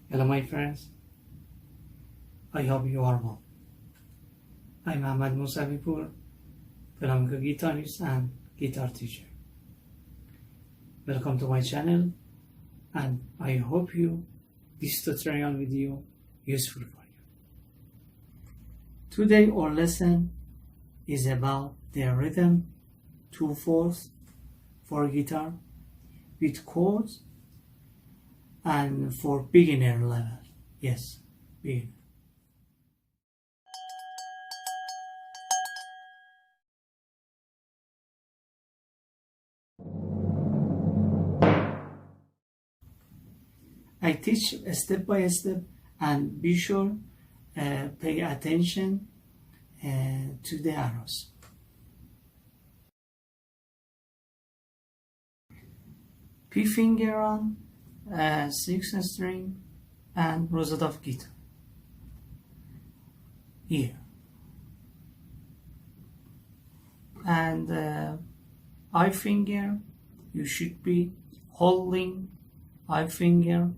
Hello my friends, I hope you are well. I'm AhmadMousaviPour, flamenco guitarist and guitar teacher. Welcome to my channel and I hope this tutorial video useful for you. Today our lesson is about the rhythm 2/4 for guitar with chords and for beginner level. Yes, beginner. I teach step by step and be sure pay attention to the arrows. P finger on 6th string and rosette of guitar here, and I finger you should be holding I finger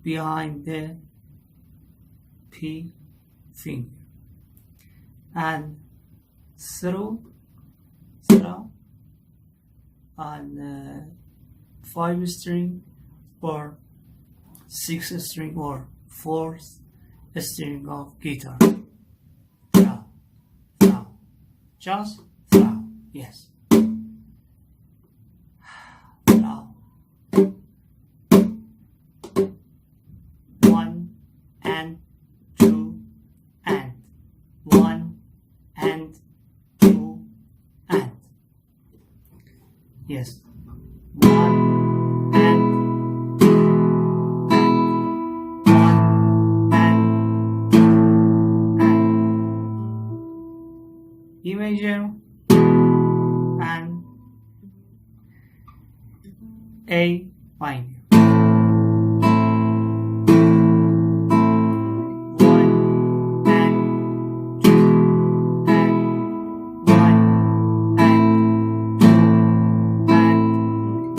behind the P finger and throw on 5 string or 6 string or 4th string of guitar. Throw. Just throw. Yes. Throw. 1 and 2 and 1 and 2 and. Yes. 1 E major and A minor. 1 and 2 and 1 and 2 and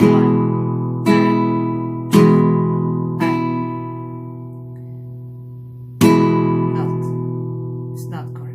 1 and 2 and not. It's not correct.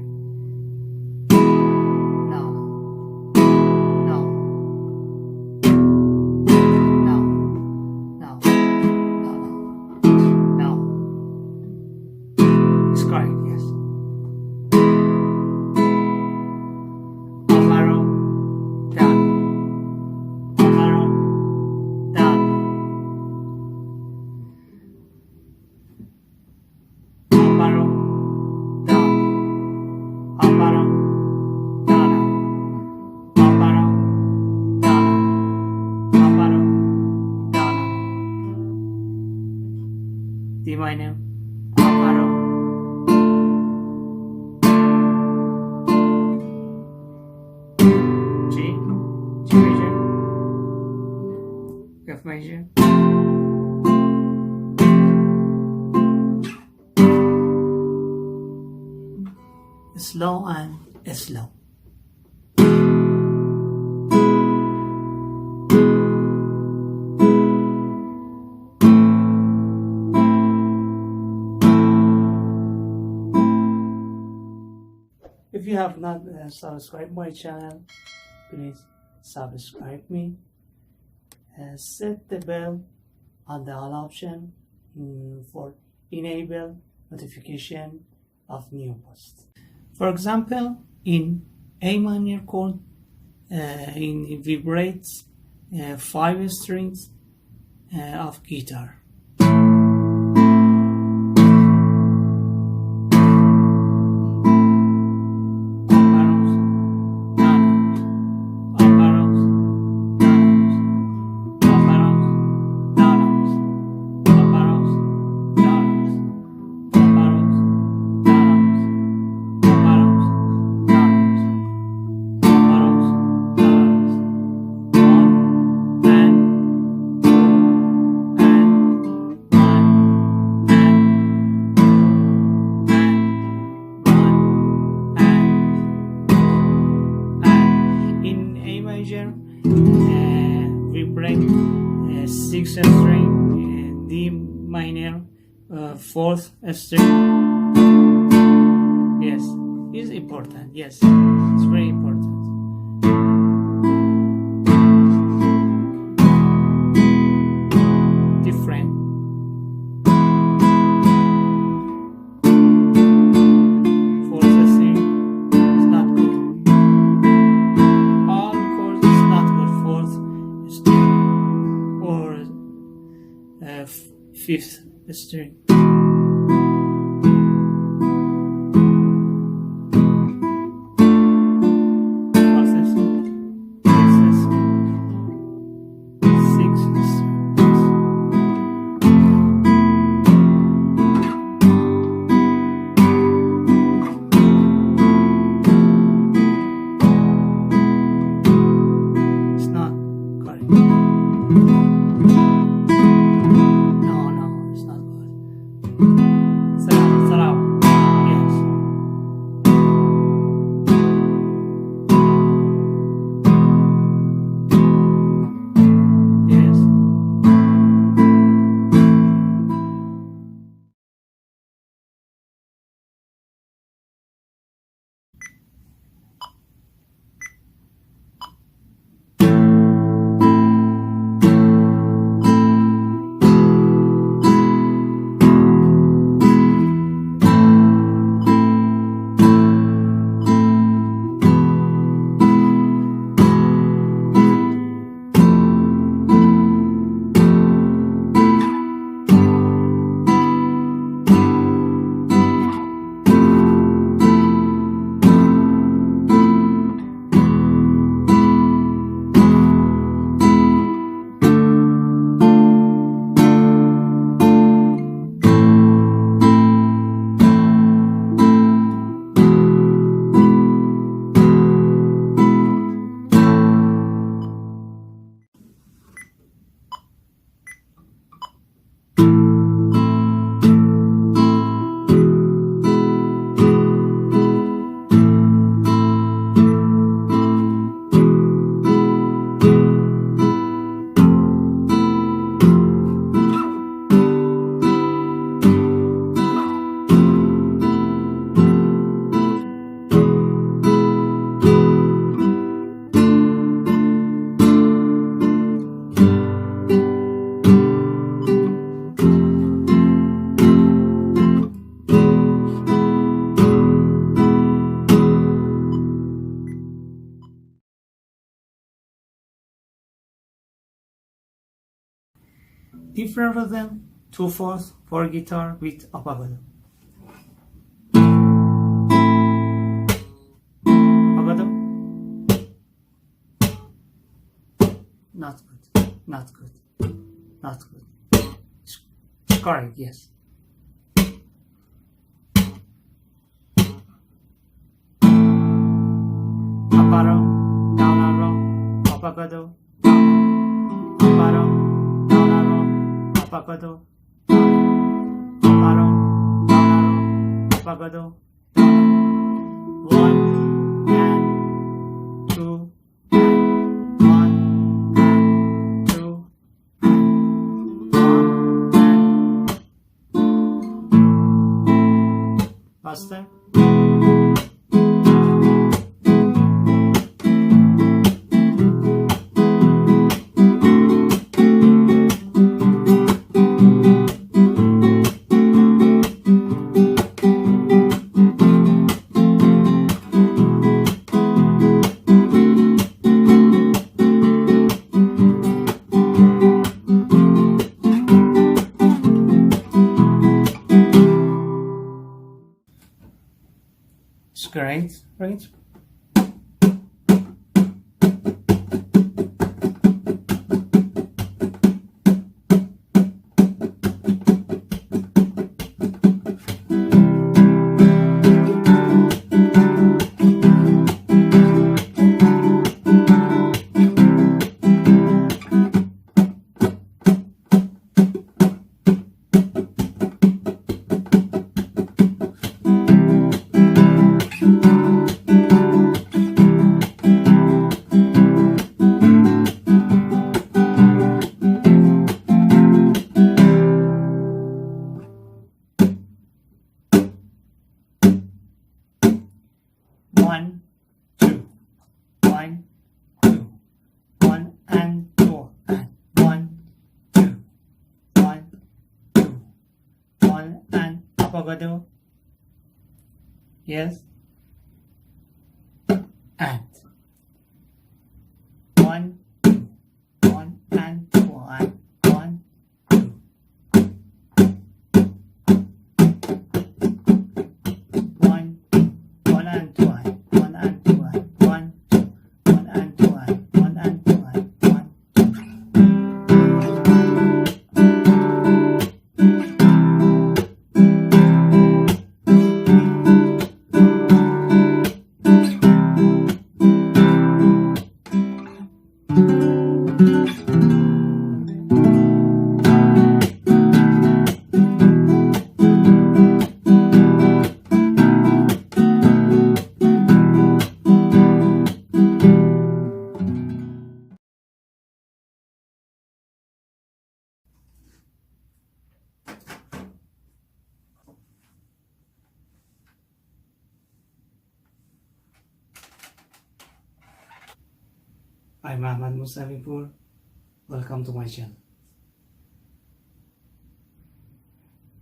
D minor, G major, F major, slow and slow. If you have not subscribed my channel, please subscribe me. Set the bell on the all option for enable notification of new posts. For example, in A minor chord, in vibrates 5 strings of guitar. minor, fourth string. Yes, is important. Yes, it's very important. Different. Fourth string is not good. All chords is not good. Fourth string or fifth string. Different rhythm, 2/4 for guitar with oboe. Oboe. Not good, not good, not good. It's correct, yes. Up arrow, down arrow, up oboe, up arrow, down arrow, up oboe, up arrow, down arrow, up oboe. 1 and 2 and 1 and 2 and 1 and faster. Great, great. one and avocado. Yes. And one, two, one and one, one, two. One and one, one and one, one, two, one and one, one and one, one. I'm AhmadMousaviPour. Welcome to my channel.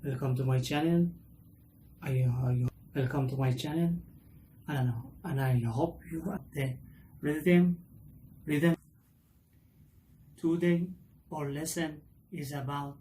Welcome to my channel. Welcome to my channel. And I hope you are the rhythm. Today our lesson is about